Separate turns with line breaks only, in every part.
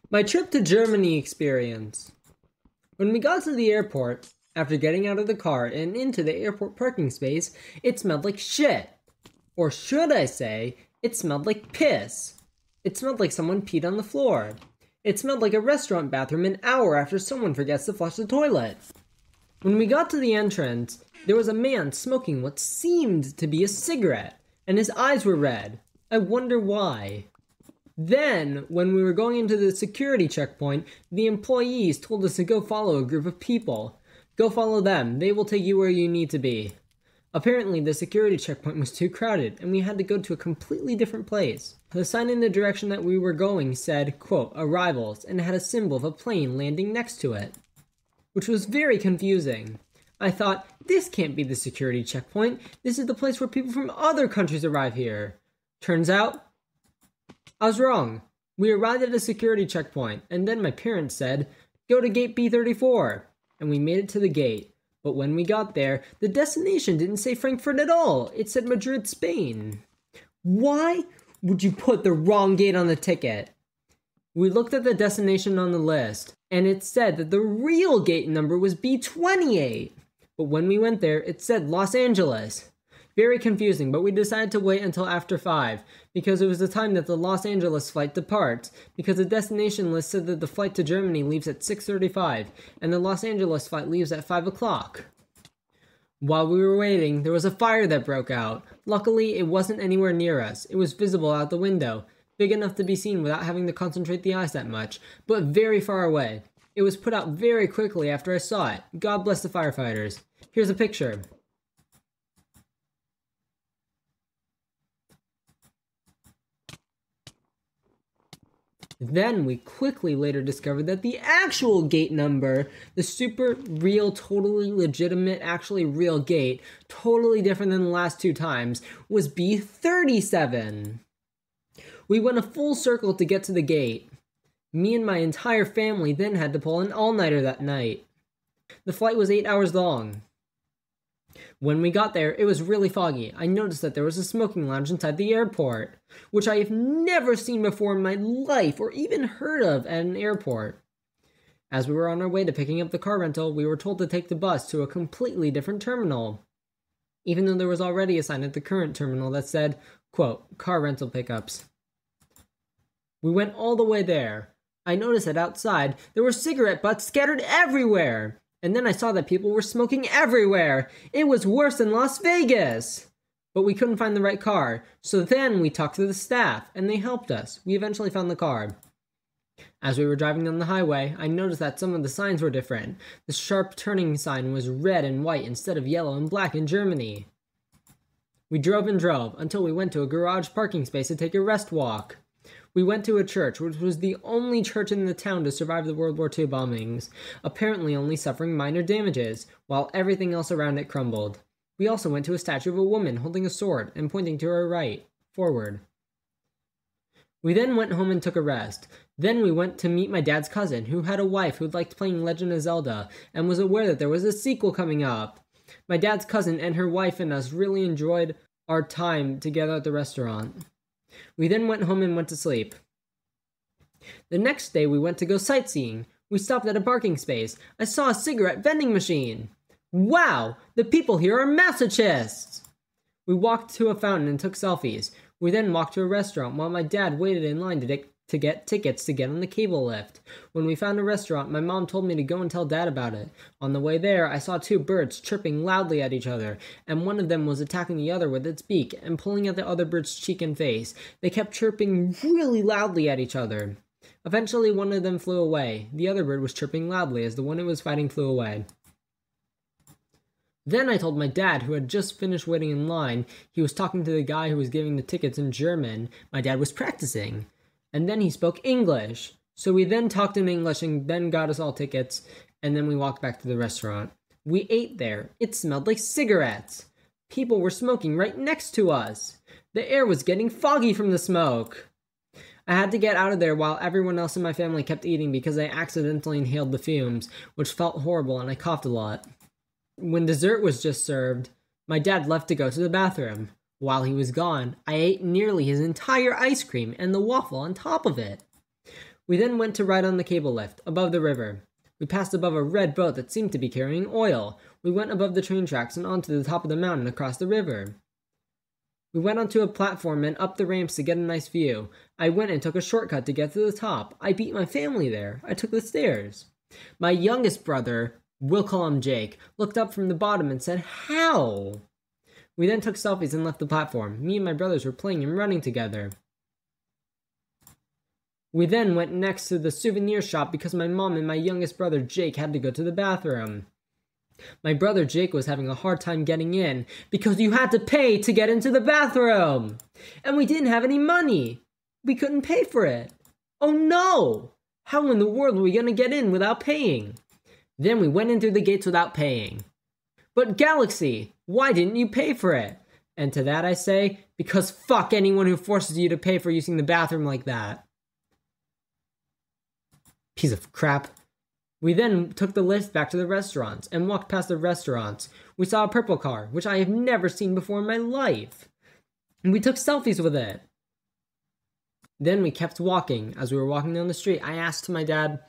My trip to Germany experience. When we got to the airport, after getting out of the car and into the airport parking space, it smelled like shit. Or should I say, it smelled like piss. It smelled like someone peed on the floor. It smelled like a restaurant bathroom an hour after someone forgets to flush the toilet. When we got to the entrance, there was a man smoking what seemed to be a cigarette, and his eyes were red. I wonder why. Then, when we were going into the security checkpoint, the employees told us to go follow a group of people. Go follow them, they will take you where you need to be. Apparently, the security checkpoint was too crowded, and we had to go to a completely different place. The sign in the direction that we were going said, quote, "Arrivals," and had a symbol of a plane landing next to it, which was very confusing. I thought, this can't be the security checkpoint. This is the place where people from other countries arrive here. Turns out, I was wrong. We arrived at a security checkpoint, and then my parents said, "Go to gate B34," and we made it to the gate. But when we got there, the destination didn't say Frankfurt at all. It said Madrid, Spain. Why would you put the wrong gate on the ticket? We looked at the destination on the list, and it said that the real gate number was B28. But when we went there, it said Los Angeles. Very confusing, but we decided to wait until after 5, because it was the time that the Los Angeles flight departs, because the destination list said that the flight to Germany leaves at 6:35, and the Los Angeles flight leaves at 5 o'clock. While we were waiting, there was a fire that broke out. Luckily, it wasn't anywhere near us. It was visible out the window, big enough to be seen without having to concentrate the eyes that much, but very far away. It was put out very quickly after I saw it. God bless the firefighters. Here's a picture. Then we quickly later discovered that the actual gate number, the super real, totally legitimate, actually real gate, totally different than the last 2 times, was B37. We went a full circle to get to the gate. Me and my entire family then had to pull an all-nighter that night. The flight was 8 hours long. When we got there, it was really foggy. I noticed that there was a smoking lounge inside the airport, which I have never seen before in my life or even heard of at an airport. As we were on our way to picking up the car rental, we were told to take the bus to a completely different terminal, even though there was already a sign at the current terminal that said, quote, "Car rental pickups." We went all the way there. I noticed that outside, there were cigarette butts scattered everywhere. And then I saw that people were smoking everywhere. It was worse than Las Vegas. But we couldn't find the right car. So then we talked to the staff, and they helped us. We eventually found the car. As we were driving down the highway, I noticed that some of the signs were different. The sharp turning sign was red and white instead of yellow and black in Germany. We drove and drove until we went to a garage parking space to take a rest walk. We went to a church, which was the only church in the town to survive the World War II bombings, apparently only suffering minor damages, while everything else around it crumbled. We also went to a statue of a woman holding a sword and pointing to her right, forward. We then went home and took a rest. Then we went to meet my dad's cousin, who had a wife who liked playing Legend of Zelda, and was aware that there was a sequel coming up. My dad's cousin and her wife and us really enjoyed our time together at the restaurant. We then went home and went to sleep. The next day we went to go sightseeing. We stopped at a parking space. I saw a cigarette vending machine. Wow, the people here are masochists! We walked to a fountain and took selfies. We then walked to a restaurant while my dad waited in line to get tickets to get on the cable lift. When we found a restaurant, my mom told me to go and tell Dad about it. On the way there, I saw 2 birds chirping loudly at each other, and one of them was attacking the other with its beak and pulling at the other bird's cheek and face. They kept chirping really loudly at each other. Eventually, one of them flew away. The other bird was chirping loudly as the one it was fighting flew away. Then I told my dad, who had just finished waiting in line. He was talking to the guy who was giving the tickets in German. My dad was practicing. And then he spoke English. So we then talked in English and then got us all tickets, and then we walked back to the restaurant. We ate there. It smelled like cigarettes. People were smoking right next to us. The air was getting foggy from the smoke. I had to get out of there while everyone else in my family kept eating because I accidentally inhaled the fumes, which felt horrible, and I coughed a lot. When dessert was just served, my dad left to go to the bathroom. While he was gone, I ate nearly his entire ice cream and the waffle on top of it. We then went to ride on the cable lift above the river. We passed above a red boat that seemed to be carrying oil. We went above the train tracks and onto the top of the mountain across the river. We went onto a platform and up the ramps to get a nice view. I went and took a shortcut to get to the top. I beat my family there. I took the stairs. My youngest brother, we'll call him Jake, looked up from the bottom and said, "How?" We then took selfies and left the platform. Me and my brothers were playing and running together. We then went next to the souvenir shop because my mom and my youngest brother Jake had to go to the bathroom. My brother Jake was having a hard time getting in because you had to pay to get into the bathroom. And we didn't have any money. We couldn't pay for it. Oh no! How in the world were we going to get in without paying? Then we went in through the gates without paying. But Galaxy, why didn't you pay for it? And to that I say, because fuck anyone who forces you to pay for using the bathroom like that. Piece of crap. We then took the lift back to the restaurants and walked past the restaurants. We saw a purple car, which I have never seen before in my life. And we took selfies with it. Then we kept walking. As we were walking down the street, I asked my dad,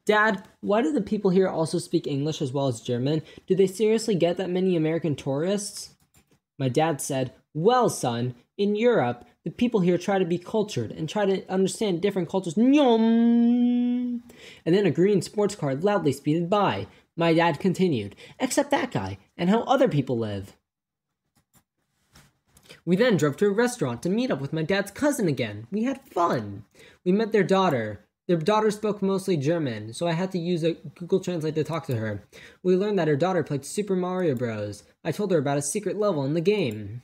"Dad, why do the people here also speak English as well as German? Do they seriously get that many American tourists?" My dad said, "Well, son, in Europe, the people here try to be cultured and try to understand different cultures." Nyom! And then a green sports car loudly speeded by. My dad continued, "Except that guy, and how other people live." We then drove to a restaurant to meet up with my dad's cousin again. We had fun. We met their daughter. Their daughter spoke mostly German, so I had to use a Google Translate to talk to her. We learned that her daughter played Super Mario Bros. I told her about a secret level in the game.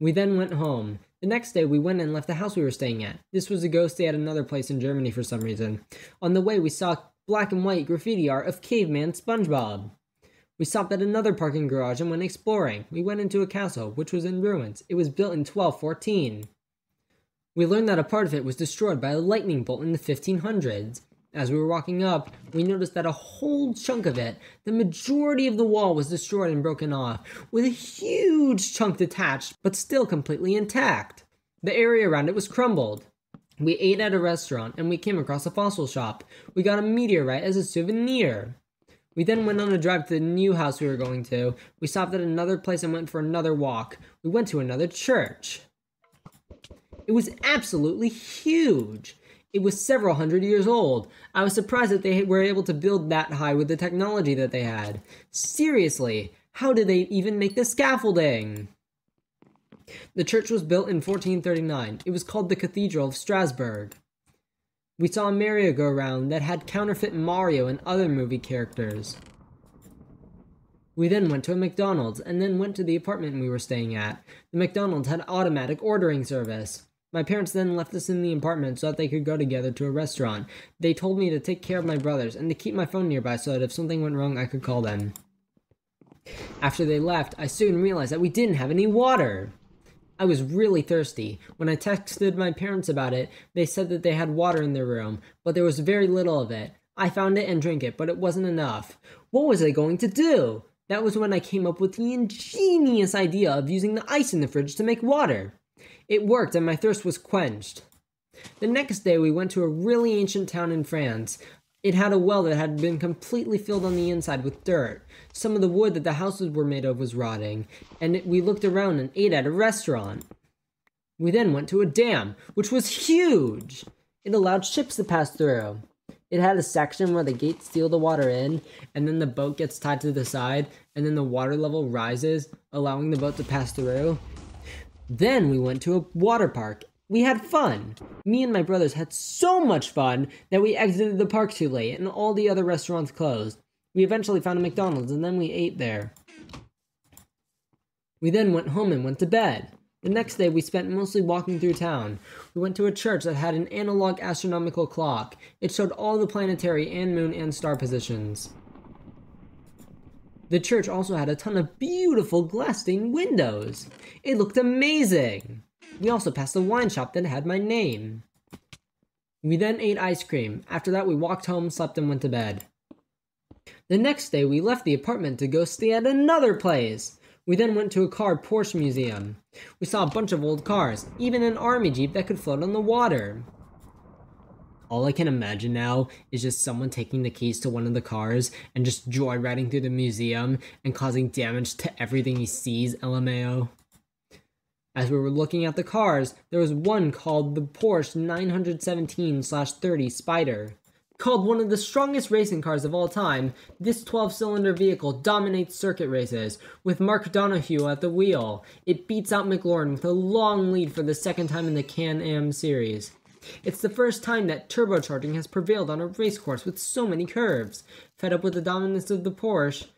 We then went home. The next day, we went and left the house we were staying at. This was to go stay at another place in Germany for some reason. On the way, we saw black and white graffiti art of Caveman SpongeBob. We stopped at another parking garage and went exploring. We went into a castle, which was in ruins. It was built in 1214. We learned that a part of it was destroyed by a lightning bolt in the 1500s. As we were walking up, we noticed that a whole chunk of it, the majority of the wall, was destroyed and broken off, with a huge chunk detached, but still completely intact. The area around it was crumbled. We ate at a restaurant, and we came across a fossil shop. We got a meteorite as a souvenir. We then went on a drive to the new house we were going to. We stopped at another place and went for another walk. We went to another church. It was absolutely huge. It was several hundred years old. I was surprised that they were able to build that high with the technology that they had. Seriously, how did they even make the scaffolding? The church was built in 1439. It was called the Cathedral of Strasbourg. We saw a merry-go-round that had counterfeit Mario and other movie characters. We then went to a McDonald's and then went to the apartment we were staying at. The McDonald's had automatic ordering service. My parents then left us in the apartment so that they could go together to a restaurant. They told me to take care of my brothers and to keep my phone nearby so that if something went wrong, I could call them. After they left, I soon realized that we didn't have any water. I was really thirsty. When I texted my parents about it, they said that they had water in their room, but there was very little of it. I found it and drank it, but it wasn't enough. What was I going to do? That was when I came up with the ingenious idea of using the ice in the fridge to make water. It worked and my thirst was quenched. The next day we went to a really ancient town in France. It had a well that had been completely filled on the inside with dirt. Some of the wood that the houses were made of was rotting, and we looked around and ate at a restaurant. We then went to a dam, which was huge. It allowed ships to pass through. It had a section where the gates seal the water in, and then the boat gets tied to the side, and then the water level rises, allowing the boat to pass through. Then we went to a water park. We had fun. Me and my brothers had so much fun that we exited the park too late and all the other restaurants closed. We eventually found a McDonald's and then we ate there. We then went home and went to bed. The next day we spent mostly walking through town. We went to a church that had an analog astronomical clock. It showed all the planetary and moon and star positions. The church also had a ton of beautiful glass-stained windows. It looked amazing. We also passed a wine shop that had my name. We then ate ice cream. After that, we walked home, slept, and went to bed. The next day, we left the apartment to go stay at another place. We then went to a car Porsche museum. We saw a bunch of old cars, even an army jeep that could float on the water. All I can imagine now is just someone taking the keys to one of the cars and just joyriding through the museum and causing damage to everything he sees, LMAO. As we were looking at the cars, there was one called the Porsche 917/30 Spider. Called one of the strongest racing cars of all time, this 12-cylinder vehicle dominates circuit races, with Mark Donohue at the wheel. It beats out McLaurin with a long lead for the second time in the Can-Am series. It's the first time that turbocharging has prevailed on a racecourse with so many curves. Fed up with the dominance of the Porsche,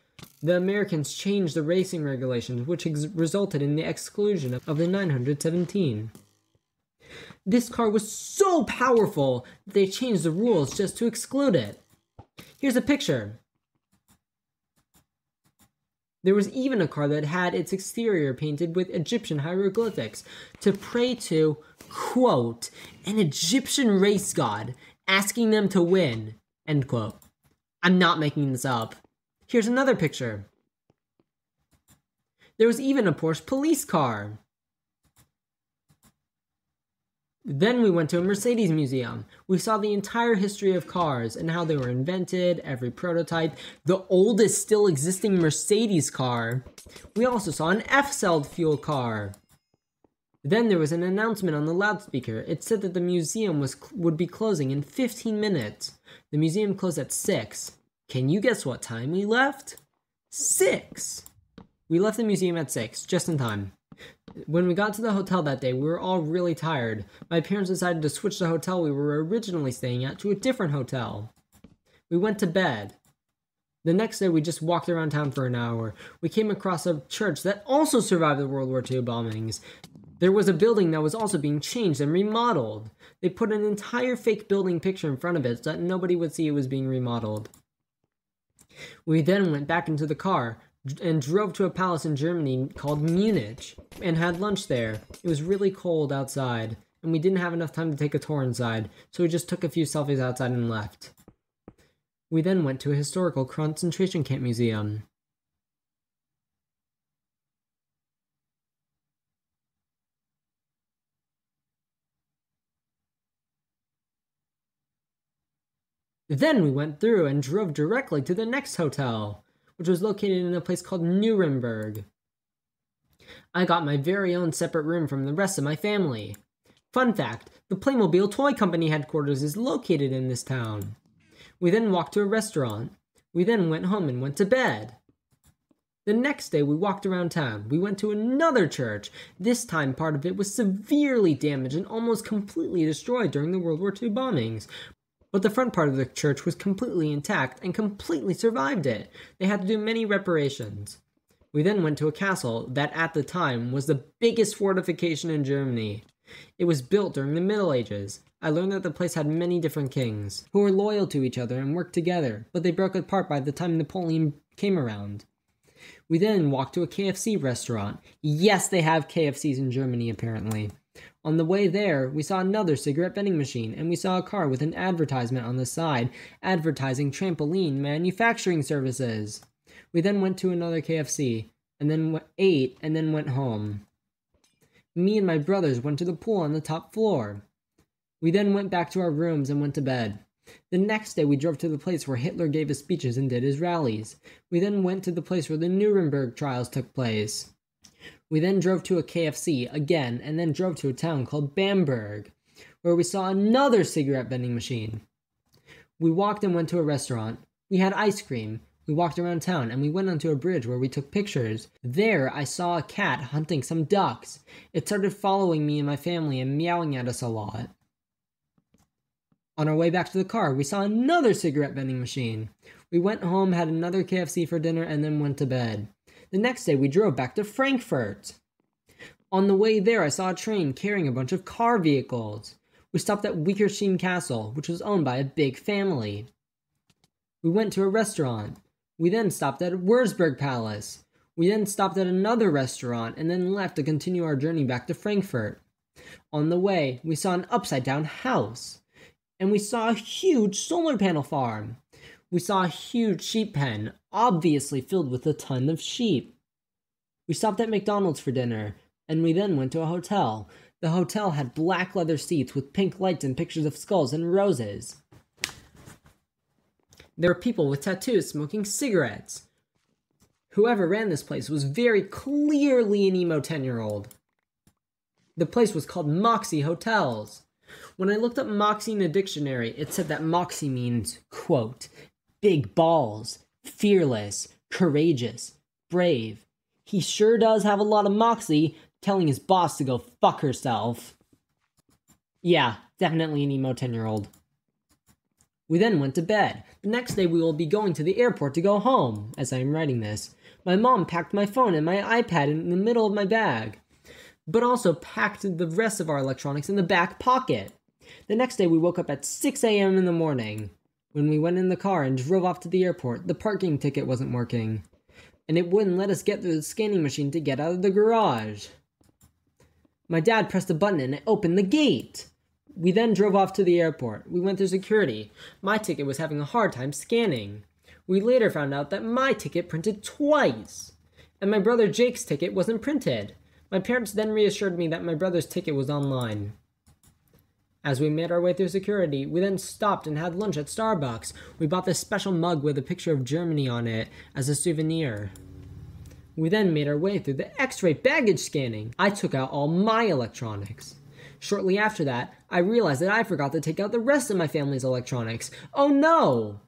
the Americans changed the racing regulations, which resulted in the exclusion of the 917. This car was so powerful that they changed the rules just to exclude it. Here's a picture. There was even a car that had its exterior painted with Egyptian hieroglyphics to pray to, quote, an Egyptian race god, asking them to win, end quote. I'm not making this up. Here's another picture. There was even a Porsche police car. Then we went to a Mercedes museum. We saw the entire history of cars and how they were invented, every prototype, the oldest still existing Mercedes car. We also saw an F-cell fuel car. Then there was an announcement on the loudspeaker. It said that the museum would be closing in 15 minutes. The museum closed at 6. Can you guess what time we left? 6! We left the museum at 6, just in time. When we got to the hotel that day, we were all really tired. My parents decided to switch the hotel we were originally staying at to a different hotel. We went to bed. The next day, we just walked around town for an hour. We came across a church that also survived the World War II bombings. There was a building that was also being changed and remodeled. They put an entire fake building picture in front of it so that nobody would see it was being remodeled. We then went back into the car and drove to a palace in Germany called Munich and had lunch there. It was really cold outside, and we didn't have enough time to take a tour inside, so we just took a few selfies outside and left. We then went to a historical concentration camp museum. Then we went through and drove directly to the next hotel, which was located in a place called Nuremberg. I got my very own separate room from the rest of my family. Fun fact, the Playmobil Toy Company headquarters is located in this town. We then walked to a restaurant. We then went home and went to bed. The next day we walked around town. We went to another church. This time part of it was severely damaged and almost completely destroyed during the World War II bombings. But the front part of the church was completely intact and completely survived it. They had to do many reparations. We then went to a castle that at the time was the biggest fortification in Germany. It was built during the Middle Ages. I learned that the place had many different kings who were loyal to each other and worked together, but they broke apart by the time Napoleon came around. We then walked to a KFC restaurant. Yes, they have KFCs in Germany apparently. On the way there, we saw another cigarette vending machine, and we saw a car with an advertisement on the side, advertising trampoline manufacturing services. We then went to another KFC, and then ate, and then went home. Me and my brothers went to the pool on the top floor. We then went back to our rooms and went to bed. The next day, we drove to the place where Hitler gave his speeches and did his rallies. We then went to the place where the Nuremberg trials took place. We then drove to a KFC again, and then drove to a town called Bamberg, where we saw another cigarette vending machine. We walked and went to a restaurant. We had ice cream. We walked around town, and we went onto a bridge where we took pictures. There, I saw a cat hunting some ducks. It started following me and my family and meowing at us a lot. On our way back to the car, we saw another cigarette vending machine. We went home, had another KFC for dinner, and then went to bed. The next day, we drove back to Frankfurt. On the way there, I saw a train carrying a bunch of car vehicles. We stopped at Wickersheim Castle, which was owned by a big family. We went to a restaurant. We then stopped at Würzburg Palace. We then stopped at another restaurant and then left to continue our journey back to Frankfurt. On the way, we saw an upside-down house. And we saw a huge solar panel farm. We saw a huge sheep pen, obviously filled with a ton of sheep. We stopped at McDonald's for dinner, and we then went to a hotel. The hotel had black leather seats with pink lights and pictures of skulls and roses. There were people with tattoos smoking cigarettes. Whoever ran this place was very clearly an emo 10-year-old. The place was called Moxie Hotels. When I looked up Moxie in a dictionary, it said that Moxie means, quote, big balls, fearless, courageous, brave. He sure does have a lot of moxie, telling his boss to go fuck herself. Yeah, definitely an emo 10-year-old. We then went to bed. The next day we will be going to the airport to go home, as I am writing this. My mom packed my phone and my iPad in the middle of my bag, but also packed the rest of our electronics in the back pocket. The next day we woke up at 6 a.m. in the morning. When we went in the car and drove off to the airport, the parking ticket wasn't working, and it wouldn't let us get through the scanning machine to get out of the garage. My dad pressed a button and it opened the gate. We then drove off to the airport. We went through security. My ticket was having a hard time scanning. We later found out that my ticket printed twice, and my brother Jake's ticket wasn't printed. My parents then reassured me that my brother's ticket was online. As we made our way through security, we then stopped and had lunch at Starbucks. We bought this special mug with a picture of Germany on it as a souvenir. We then made our way through the X-ray baggage scanning. I took out all my electronics. Shortly after that, I realized that I forgot to take out the rest of my family's electronics. Oh no!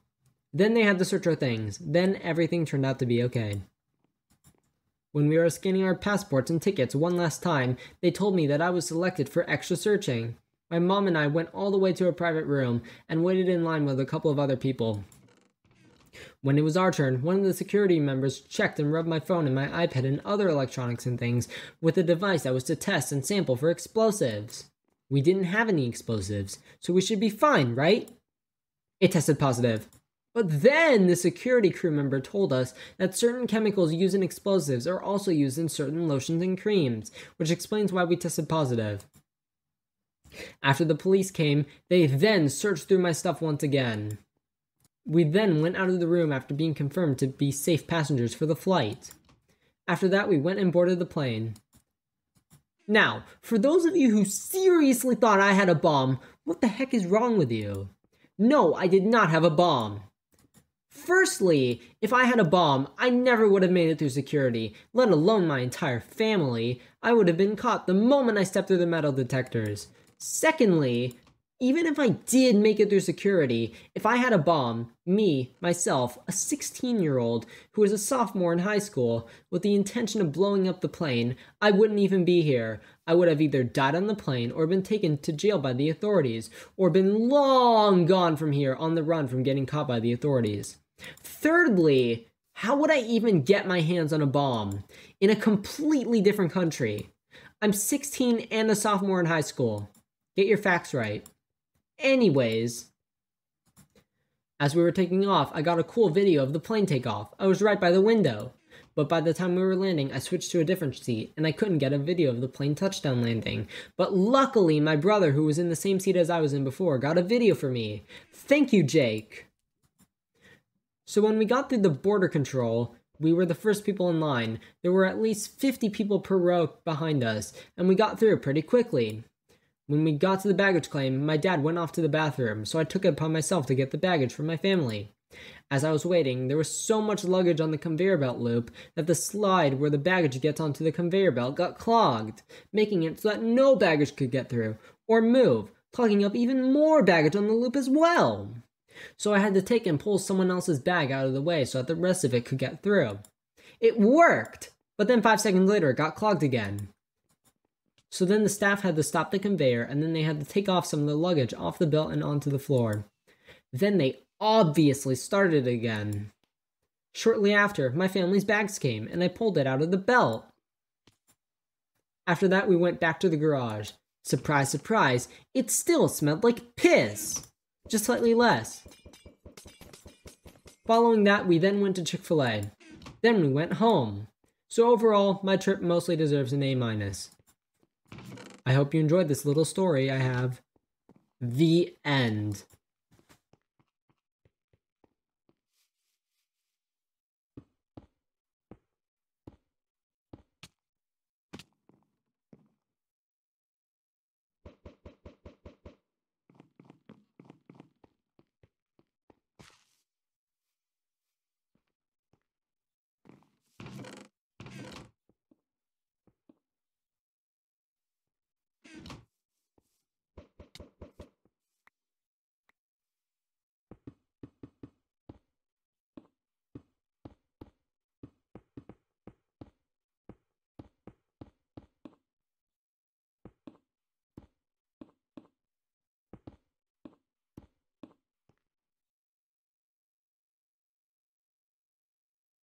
Then they had to search our things. Then everything turned out to be okay. When we were scanning our passports and tickets one last time, they told me that I was selected for extra searching. My mom and I went all the way to a private room and waited in line with a couple of other people. When it was our turn, one of the security members checked and rubbed my phone and my iPad and other electronics and things with a device that was to test and sample for explosives. We didn't have any explosives, so we should be fine, right? It tested positive. But then the security crew member told us that certain chemicals used in explosives are also used in certain lotions and creams, which explains why we tested positive. After the police came, they then searched through my stuff once again. We then went out of the room after being confirmed to be safe passengers for the flight. After that, we went and boarded the plane. Now, for those of you who seriously thought I had a bomb, what the heck is wrong with you? No, I did not have a bomb. Firstly, if I had a bomb, I never would have made it through security, let alone my entire family. I would have been caught the moment I stepped through the metal detectors. Secondly, even if I did make it through security, if I had a bomb, me, myself, a 16-year-old who is a sophomore in high school, with the intention of blowing up the plane, I wouldn't even be here. I would have either died on the plane or been taken to jail by the authorities, or been long gone from here on the run from getting caught by the authorities. Thirdly, how would I even get my hands on a bomb in a completely different country? I'm 16 and a sophomore in high school. Get your facts right. Anyways, as we were taking off, I got a cool video of the plane takeoff. I was right by the window, but by the time we were landing, I switched to a different seat, and I couldn't get a video of the plane touchdown landing. But luckily, my brother, who was in the same seat as I was in before, got a video for me. Thank you, Jake. So when we got through the border control, we were the first people in line. There were at least 50 people per row behind us, and we got through pretty quickly. When we got to the baggage claim, my dad went off to the bathroom, so I took it upon myself to get the baggage for my family. As I was waiting, there was so much luggage on the conveyor belt loop that the slide where the baggage gets onto the conveyor belt got clogged, making it so that no baggage could get through or move, clogging up even more baggage on the loop as well. So I had to take and pull someone else's bag out of the way so that the rest of it could get through. It worked, but then 5 seconds later it got clogged again. So then the staff had to stop the conveyor, and then they had to take off some of the luggage off the belt and onto the floor. Then they obviously started again. Shortly after, my family's bags came, and I pulled it out of the belt. After that, we went back to the garage. Surprise, surprise, it still smelled like piss, just slightly less. Following that, we then went to Chick-fil-A. Then we went home. So overall, my trip mostly deserves an A-. I hope you enjoyed this little story I have. The end.